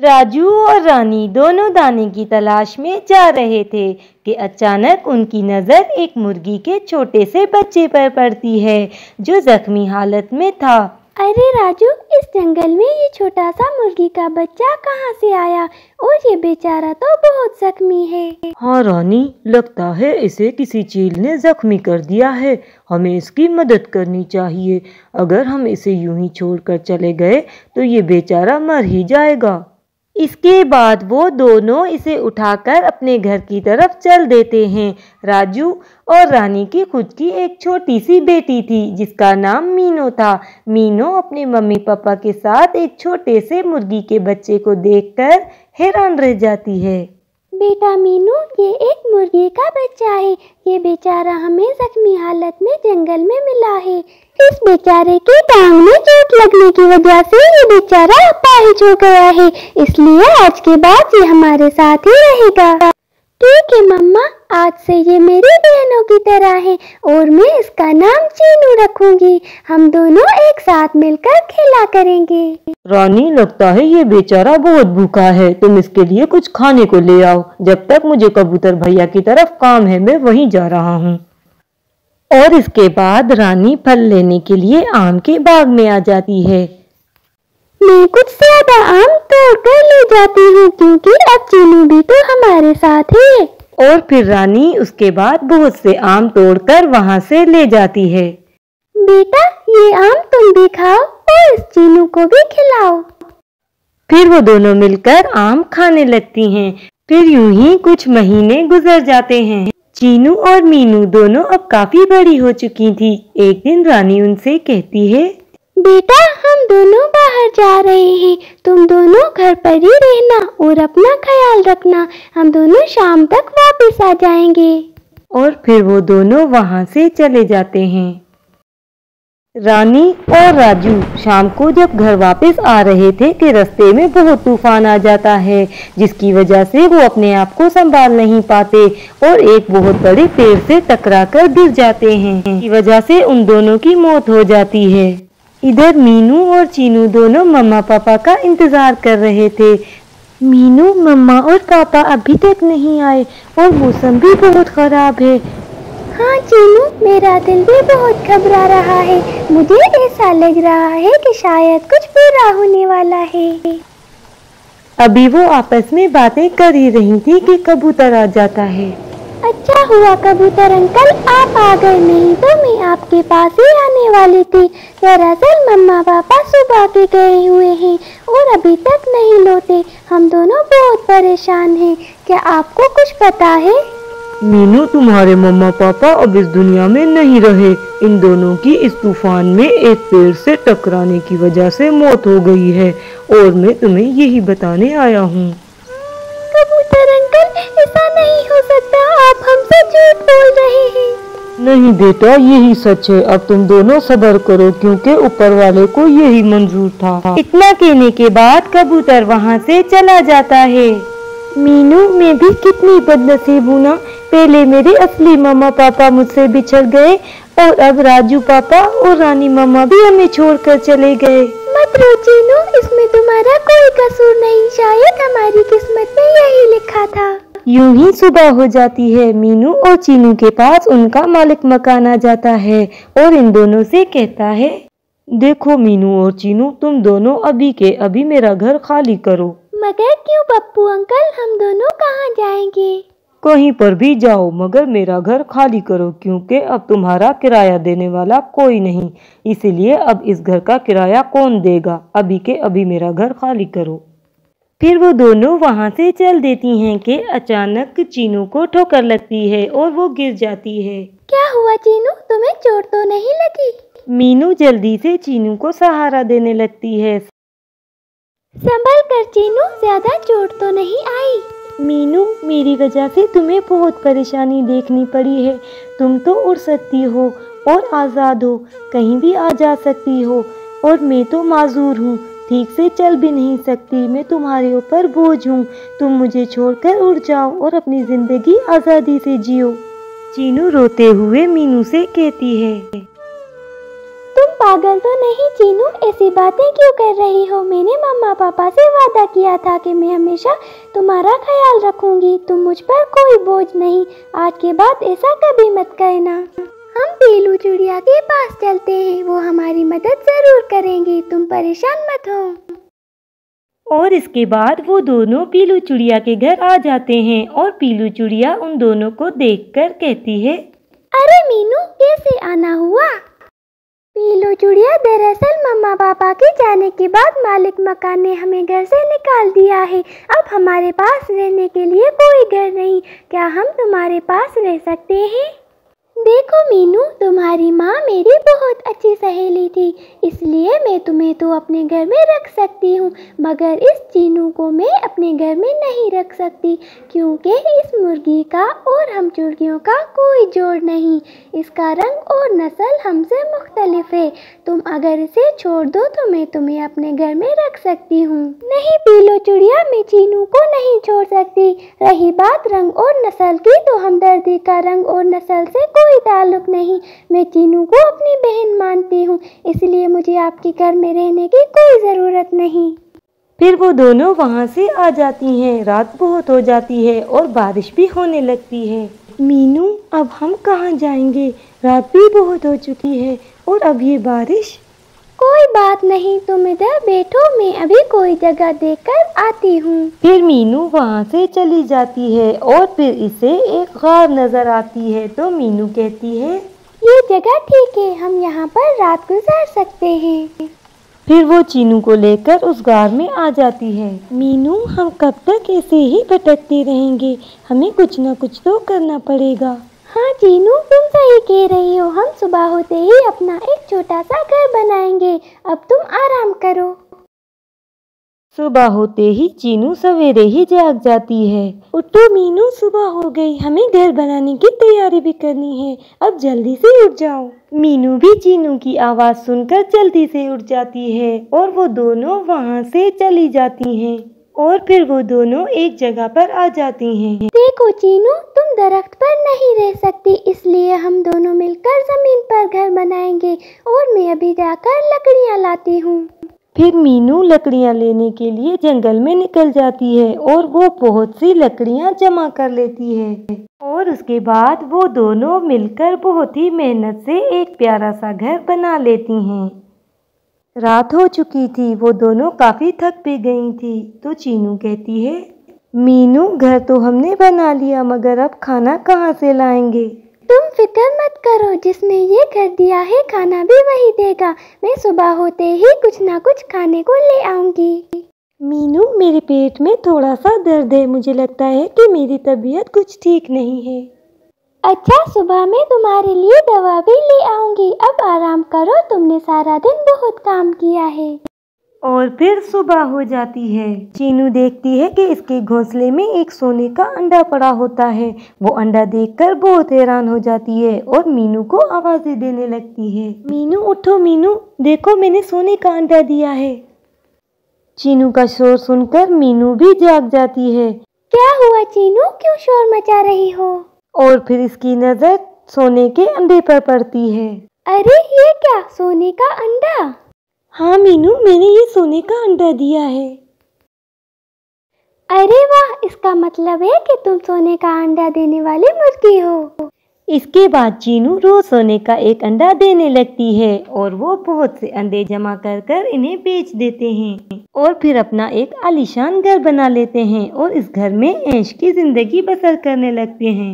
राजू और रानी दोनों दाने की तलाश में जा रहे थे कि अचानक उनकी नज़र एक मुर्गी के छोटे से बच्चे पर पड़ती है जो जख्मी हालत में था। अरे राजू, इस जंगल में ये छोटा सा मुर्गी का बच्चा कहाँ से आया और ये बेचारा तो बहुत जख्मी है। हाँ रानी, लगता है इसे किसी चील ने जख्मी कर दिया है। हमें इसकी मदद करनी चाहिए। अगर हम इसे यूं ही छोड़कर चले गए तो ये बेचारा मर ही जाएगा। इसके बाद वो दोनों इसे उठाकर अपने घर की तरफ चल देते हैं। राजू और रानी की खुद की एक छोटी सी बेटी थी जिसका नाम मीनू था। मीनू अपने मम्मी पापा के साथ एक छोटे से मुर्गी के बच्चे को देखकर हैरान रह जाती है। बेटा मीनू, ये एक मुर्गी का बच्चा है। ये बेचारा हमें जख्मी हालत में जंगल में मिला है। इस बेचारे के टांग में चोट लगने की वजह से ये बेचारा अपाहिज हो गया है, इसलिए आज के बाद ये हमारे साथ ही रहेगा। ठीक है मम्मा, आज से ये मेरी बहनों की तरह है और मैं इसका नाम चीनू रखूंगी। हम दोनों एक साथ मिलकर खेला करेंगे। रानी, लगता है ये बेचारा बहुत भूखा है। तुम इसके लिए कुछ खाने को ले आओ। जब तक मुझे कबूतर भैया की तरफ काम है, मैं वहीं जा रहा हूँ। और इसके बाद रानी फल लेने के लिए आम के बाग में आ जाती है। मैं कुछ ज्यादा आम तोड़ कर ले जाती हूँ क्योंकि अब चीनू भी तो हमारे साथ है। और फिर रानी उसके बाद बहुत से आम तोड़कर वहाँ से ले जाती है। बेटा, ये आम तुम भी खाओ और इस चीनू को भी खिलाओ। फिर वो दोनों मिलकर आम खाने लगती हैं। फिर यूं ही कुछ महीने गुजर जाते हैं। चीनू और मीनू दोनों अब काफी बड़ी हो चुकी थी। एक दिन रानी उनसे कहती है, बेटा, हम दोनों बाहर जा रहे हैं। तुम दोनों घर पर ही रहना और अपना ख्याल रखना। हम दोनों शाम तक वापस आ जाएंगे। और फिर वो दोनों वहाँ से चले जाते हैं। रानी और राजू शाम को जब घर वापस आ रहे थे कि रास्ते में बहुत तूफान आ जाता है, जिसकी वजह से वो अपने आप को संभाल नहीं पाते और एक बहुत बड़े पेड़ से टकराकर गिर जाते हैं। इसकी वजह से उन दोनों की मौत हो जाती है। इधर मीनू और चीनू दोनों मम्मा पापा का इंतजार कर रहे थे। मीनू, मम्मा और पापा अभी तक नहीं आए और मौसम भी बहुत खराब है। हाँ चीनू, मेरा दिल भी बहुत घबरा रहा है। मुझे ऐसा लग रहा है कि शायद कुछ बुरा होने वाला है। अभी वो आपस में बातें कर ही रही थी कि कबूतर आ जाता है। अच्छा हुआ कबूतर अंकल आप आ गए, नहीं तो मैं आपके पास ही आने वाली थी। दरअसल मम्मा पापा सुबह के गए हुए हैं और अभी तक नहीं लौटे। हम दोनों बहुत परेशान हैं। क्या आपको कुछ पता है? मीनू, तुम्हारे मम्मा पापा अब इस दुनिया में नहीं रहे। इन दोनों की इस तूफान में एक पेड़ से टकराने की वजह से मौत हो गई है और मैं तुम्हें यही बताने आया हूँ। कबूतर अंकल, ऐसा नहीं हो सकता, आप हमसे झूठ बोल रहे हैं। नहीं बेटा, यही सच है। अब तुम दोनों सब्र करो क्योंकि ऊपर वाले को यही मंजूर था। इतना कहने के बाद कबूतर वहाँ से चला जाता है। मीनू, मैं भी कितनी बदनसीब हूँ ना। पहले मेरे असली मम्मा पापा मुझसे बिछड़ गए और अब राजू पापा और रानी मम्मा भी हमें छोड़कर चले गए। मत रो चीनू, इसमें तुम्हारा कोई कसूर नहीं। शायद हमारी किस्मत में यही लिखा था। यूं ही सुबह हो जाती है। मीनू और चीनू के पास उनका मालिक मकान आ जाता है और इन दोनों से कहता है, देखो मीनू और चीनू, तुम दोनों अभी के अभी मेरा घर खाली करो। मगर क्यों पप्पू अंकल, हम दोनों कहाँ जाएंगे? कहीं पर भी जाओ मगर मेरा घर खाली करो क्योंकि अब तुम्हारा किराया देने वाला कोई नहीं। इसीलिए अब इस घर का किराया कौन देगा? अभी के अभी मेरा घर खाली करो। फिर वो दोनों वहाँ से चल देती हैं कि अचानक चीनू को ठोकर लगती है और वो गिर जाती है। क्या हुआ चीनू, तुम्हें चोट तो नहीं लगी? मीनू जल्दी से चीनू को सहारा देने लगती है। संभल कर चीनू, ज्यादा चोट तो नहीं आई? मीनू, मेरी वजह से तुम्हें बहुत परेशानी देखनी पड़ी है। तुम तो उड़ सकती हो और आज़ाद हो, कहीं भी आ जा सकती हो और मैं तो माजूर हूँ, ठीक से चल भी नहीं सकती। मैं तुम्हारे ऊपर बोझ हूँ। तुम मुझे छोड़कर उड़ जाओ और अपनी ज़िंदगी आज़ादी से जियो। चीनू रोते हुए मीनू से कहती है, तुम पागल तो नहीं चीनू, ऐसी बातें क्यों कर रही हो? मैंने मम्मा पापा से वादा किया था कि मैं हमेशा तुम्हारा ख्याल रखूंगी। तुम मुझ पर कोई बोझ नहीं। आज के बाद ऐसा कभी मत कहना। हम पीलू चिड़िया के पास चलते हैं, वो हमारी मदद जरूर करेंगी, तुम परेशान मत हो। और इसके बाद वो दोनों पीलू चिड़िया के घर आ जाते हैं और पीलू चिड़िया उन दोनों को देखकर कहती है, अरे मीनू, कैसे आना हुआ? पीलू चिड़िया, दरअसल मम्मा पापा के जाने के बाद मालिक मकान ने हमें घर से निकाल दिया है। अब हमारे पास रहने के लिए कोई घर नहीं। क्या हम तुम्हारे पास रह सकते हैं? देखो मीनू, तुम्हारी माँ मेरी बहुत अच्छी सहेली थी, इसलिए मैं तुम्हें तो अपने घर में रख सकती हूँ, मगर इस चीनू को मैं अपने घर में नहीं रख सकती, क्योंकि इस मुर्गी का और हम चुड़गियों का कोई जोड़ नहीं। इसका रंग और नस्ल हमसे मुख्तलिफ है। तुम अगर इसे छोड़ दो तो मैं तुम्हें अपने घर में रख सकती हूँ। नहीं पीलू चिड़िया, मैं चीनू को नहीं छोड़ सकती। रही बात रंग और नस्ल की, तो हमदर्दी का रंग और नस्ल से कोई ताल्लुक नहीं। मैं चीनू को अपनी बहन मानती हूँ, इसलिए मुझे आपके घर में रहने की कोई ज़रूरत नहीं। फिर वो दोनों वहाँ से आ जाती हैं। रात बहुत हो जाती है और बारिश भी होने लगती है। मीनू, अब हम कहाँ जाएंगे? रात भी बहुत हो चुकी है और अब ये बारिश। कोई बात नहीं, तुम इधर बैठो, मैं अभी कोई जगह देखकर आती हूँ। फिर मीनू वहाँ से चली जाती है और फिर इसे एक गार नजर आती है। तो मीनू कहती है, ये जगह ठीक है, हम यहाँ पर रात गुजार सकते हैं। फिर वो चीनू को लेकर उस गार में आ जाती है। मीनू, हम कब तक ऐसे ही भटकते रहेंगे? हमें कुछ न कुछ तो करना पड़ेगा। हाँ चीनू, तुम सही कह रही हो। हम सुबह होते ही अपना एक छोटा सा घर बनाएंगे। अब तुम आराम करो। सुबह होते ही चीनू सवेरे ही जाग जाती है। उठो मीनू, सुबह हो गई, हमें घर बनाने की तैयारी भी करनी है। अब जल्दी से उठ जाओ। मीनू भी चीनू की आवाज़ सुनकर जल्दी से उठ जाती है और वो दोनों वहाँ से चली जाती हैं। और फिर वो दोनों एक जगह पर आ जाती हैं। देखो चीनू, तुम दरख्त पर नहीं रह सकती, इसलिए हम दोनों मिलकर जमीन पर घर बनाएंगे और मैं अभी जाकर लकड़ियाँ लाती हूँ। फिर मीनू लकड़ियाँ लेने के लिए जंगल में निकल जाती है और वो बहुत सी लकड़ियाँ जमा कर लेती है। और उसके बाद वो दोनों मिलकर बहुत ही मेहनत से एक प्यारा सा घर बना लेती हैं। रात हो चुकी थी, वो दोनों काफ़ी थक भी गई थी। तो चीनू कहती है, मीनू, घर तो हमने बना लिया, मगर अब खाना कहाँ से लाएंगे? तुम फिक्र मत करो, जिसने ये घर दिया है खाना भी वही देगा। मैं सुबह होते ही कुछ ना कुछ खाने को ले आऊंगी। मीनू, मेरे पेट में थोड़ा सा दर्द है, मुझे लगता है कि मेरी तबीयत कुछ ठीक नहीं है। अच्छा, सुबह मैं तुम्हारे लिए दवा भी ले आऊंगी। अब आराम करो, तुमने सारा दिन बहुत काम किया है। और फिर सुबह हो जाती है। चीनू देखती है कि इसके घोंसले में एक सोने का अंडा पड़ा होता है। वो अंडा देखकर बहुत हैरान हो जाती है और मीनू को आवाज़ें देने लगती है। मीनू उठो, मीनू, देखो मैंने सोने का अंडा दिया है। चीनू का शोर सुनकर मीनू भी जाग जाती है। क्या हुआ चीनू, क्यों शोर मचा रही हो? और फिर इसकी नज़र सोने के अंडे पर पड़ती है। अरे ये क्या, सोने का अंडा? हाँ मीनू, मैंने ये सोने का अंडा दिया है। अरे वाह, इसका मतलब है कि तुम सोने का अंडा देने वाली मुर्गी हो। इसके बाद चीनू रोज सोने का एक अंडा देने लगती है और वो बहुत से अंडे जमा कर कर इन्हें बेच देते हैं और फिर अपना एक आलीशान घर बना लेते हैं और इस घर में ऐश की जिंदगी बसर करने लगते हैं।